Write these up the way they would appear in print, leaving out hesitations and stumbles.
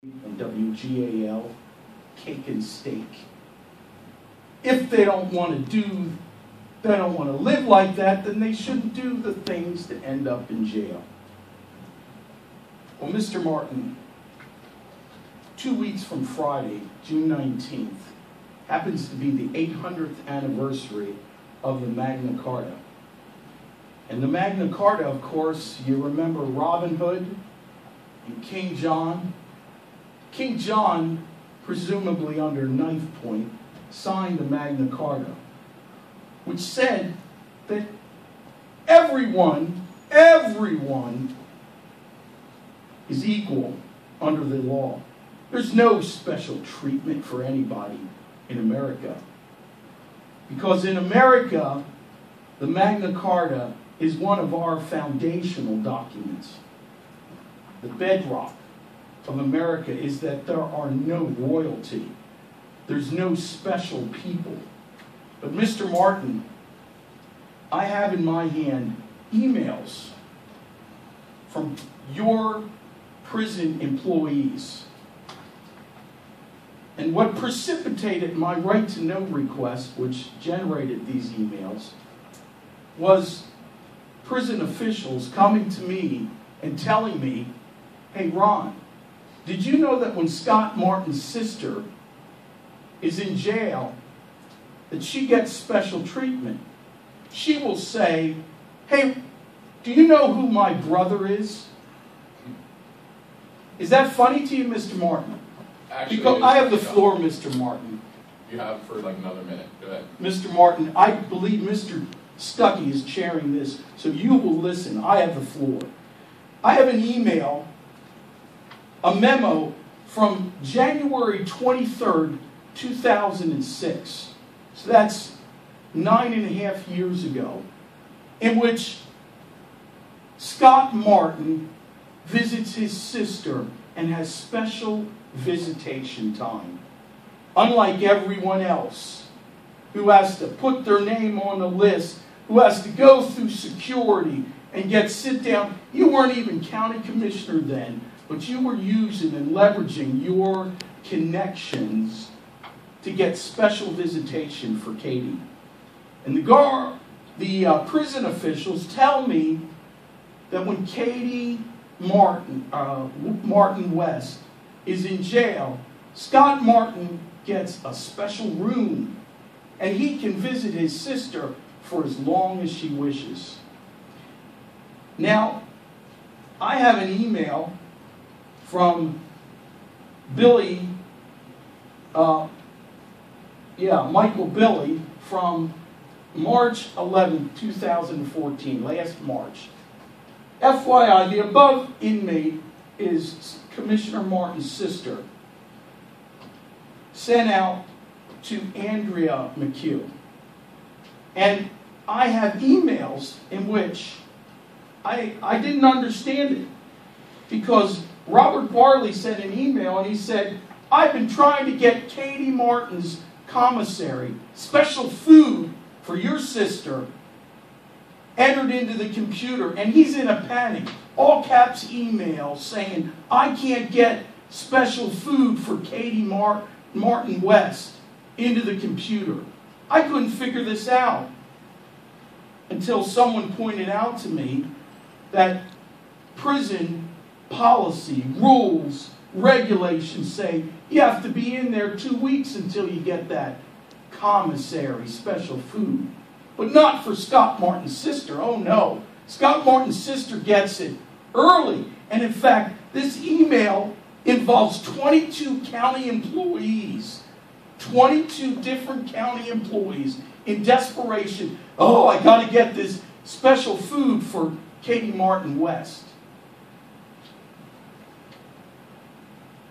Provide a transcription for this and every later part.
and WGAL, cake and steak. If they don't want to live like that, then they shouldn't do the things that end up in jail. Well, Mr. Martin, 2 weeks from Friday, June 19th, happens to be the 800th anniversary of the Magna Carta. And the Magna Carta, of course, you remember Robin Hood and King John. King John, presumably under knife point, signed the Magna Carta, which said that everyone is equal under the law. There's no special treatment for anybody in America. Because in America, the Magna Carta is one of our foundational documents. The bedrock of America is that there are no royalty. There's no special people. But Mr. Martin, I have in my hand emails from your prison employees. And what precipitated my right to know request, which generated these emails, was prison officials coming to me and telling me, hey, Ron, did you know that when Scott Martin's sister is in jail, that she gets special treatment? She will say, hey, do you know who my brother is? Is that funny to you, Mr. Martin? Actually, because I have the floor, Mr. Martin. You have for like another minute. Go ahead. Mr. Martin, I believe Mr. Stuckey is chairing this, so you will listen. I have the floor. I have an email, a memo from January 23rd, 2006. So that's 9.5 years ago, in which Scott Martin visits his sister and has special visitation time. Unlike everyone else who has to put their name on the list, who has to go through security and sit down. You weren't even county commissioner then, but you were using and leveraging your connections to get special visitation for Katie. And the prison officials tell me that when Katie Martin West is in jail, Scott Martin gets a special room, and he can visit his sister for as long as she wishes. Now, I have an email from Billy, Michael Billy, from March 11, 2014, last March. FYI, the above inmate is Commissioner Martin's sister, sent out to Andrea McHugh. And I have emails in which I didn't understand it, because Robert Barley sent an email and he said, I've been trying to get Katie Martin's commissary, special food for your sister, entered into the computer, and he's in a panic. All caps email saying, I can't get special food for Katie Martin West into the computer. I couldn't figure this out until someone pointed out to me that prison policy, rules, regulations say you have to be in there 2 weeks until you get that commissary special food. But not for Scott Martin's sister. Oh no. Scott Martin's sister gets it early. And in fact, this email involves 22 county employees. 22 different county employees in desperation. Oh, I got to get this special food for Katie Martin West.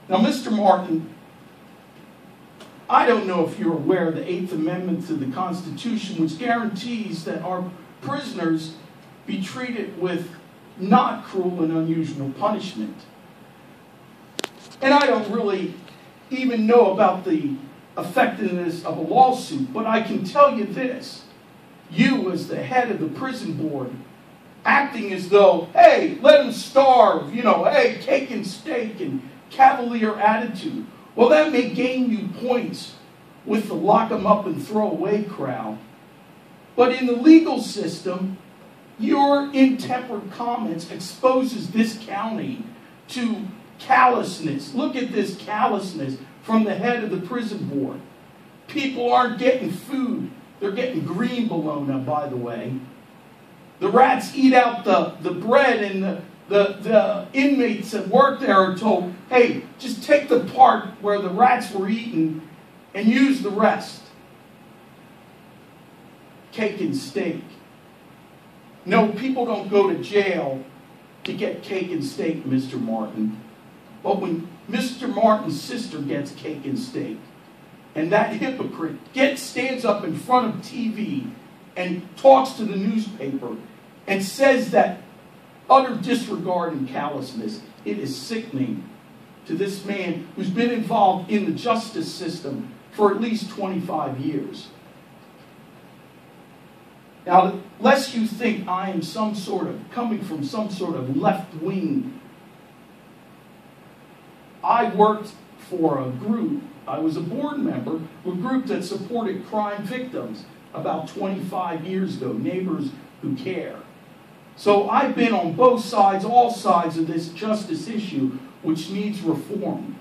Now, Mr. Martin, I don't know if you're aware of the 8th Amendment to the Constitution, which guarantees that our prisoners be treated with not cruel and unusual punishment. And I don't really even know about the effectiveness of a lawsuit, but I can tell you this. You, as the head of the prison board, acting as though, hey, let them starve, hey, cake and steak and cavalier attitude. Well, that may gain you points with the lock 'em up and throw away crowd. But in the legal system, your intemperate comments exposes this county to callousness. Look at this callousness from the head of the prison board. People aren't getting food. They're getting green bologna, by the way. The rats eat out the bread, and the inmates that work there are told, hey, just take the part where the rats were eaten and use the rest. Cake and steak. No, people don't go to jail to get cake and steak, Mr. Martin. But when Mr. Martin's sister gets cake and steak, and that hypocrite stands up in front of TV and talks to the newspaper and says that utter disregard and callousness, it is sickening to this man who's been involved in the justice system for at least 25 years. Now, lest you think I am coming from some sort of left wing, I worked for a group, I was a board member of a group that supported crime victims about 25 years ago, Neighbors Who Care. So I've been on both sides, all sides of this justice issue, which needs reform.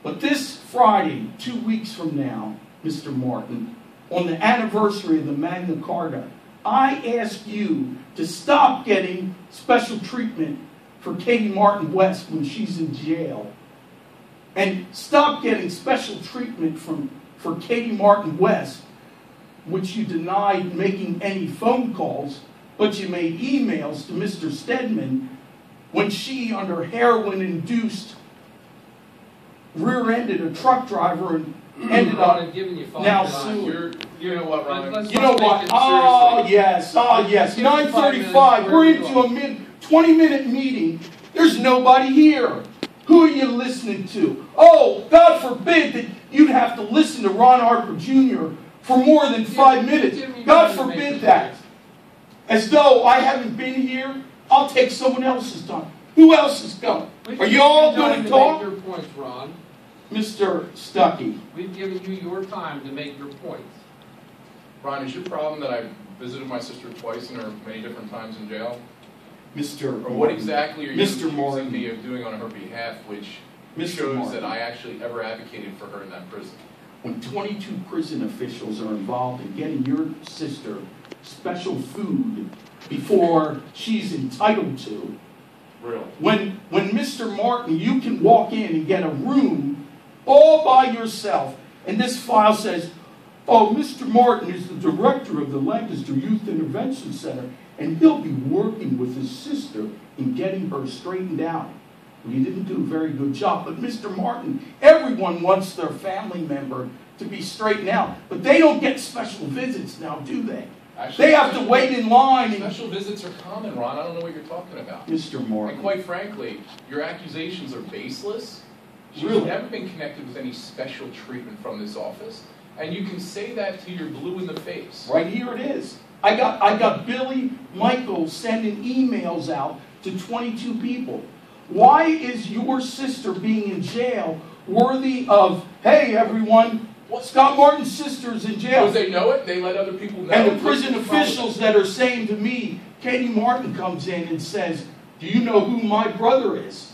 But this Friday, 2 weeks from now, Mr. Martin, on the anniversary of the Magna Carta, I ask you to stop getting special treatment for Katie Martin West when she's in jail. And stop getting special treatment for Katie Martin West, which you denied making any phone calls, but you made emails to Mr. Stedman when she, under heroin-induced, rear-ended a truck driver and ended up now suing. You know what, Ron? You know what? Oh, yes. 9:35. We're into a 20-minute meeting. There's nobody here. Who are you listening to? Oh, God forbid that you'd have to listen to Ron Harper Jr. for more than 5 minutes. God forbid that. As though I haven't been here, I'll take someone else's time. Who else is coming? Are you all going to talk? Make your points, Ron. Mr. Stuckey. We've given you your time to make your points. Ron, is your problem that I visited my sister twice and her many different times in jail? Mr. Or what exactly are you Martin. accusing me of doing on her behalf, which shows that I actually ever advocated for her in that prison? When 22 prison officials are involved in getting your sister special food before she's entitled to, Really? when Mr. Martin, you can walk in and get a room all by yourself, and this file says, oh, Mr. Martin is the director of the Lancaster Youth Intervention Center, and he'll be working with his sister in getting her straightened out. Well, you didn't do a very good job. But Mr. Martin, everyone wants their family member to be straightened out. But they don't get special visits now, do they? Actually, they have to wait in line. Special visits are common, Ron. I don't know what you're talking about. Mr. Martin. And quite frankly, your accusations are baseless. She's Really? never been connected with any special treatment from this office. And you can say that till you're blue in the face. Right here it is. I got Billy Michael sending emails out to 22 people. Why is your sister being in jail worthy of, hey, everyone, Scott Martin's sister's in jail? Because they know it, they let other people know. And the prison officials that are saying to me, Katie Martin comes in and says, do you know who my brother is?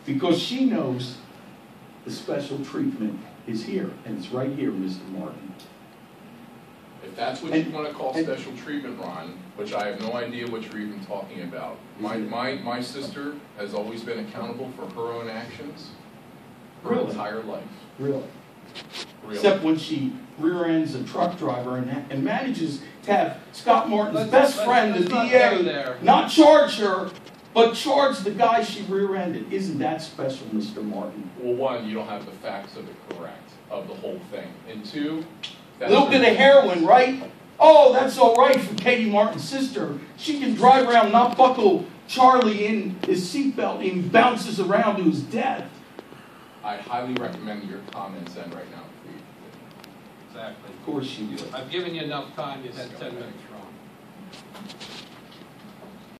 Because she knows the special treatment is here, and it's right here, Mr. Martin. If that's what you want to call special treatment, Ron, which I have no idea what you're even talking about. My sister has always been accountable for her own actions her entire life. Really? Except when she rear-ends a truck driver and manages to have Scott Martin's best friend, the DA, not charge her, but charge the guy she rear-ended. Isn't that special, Mr. Martin? Well, one, you don't have the facts of it correct, of the whole thing. And two, a little bit of heroin, right? Oh, that's all right for Katie Martin's sister. She can drive around, not buckle Charlie in his seatbelt, and bounces around to his death. I highly recommend that your comments end right now. Exactly. Of course you do. I've given you enough time. You've had 10 minutes, Ron.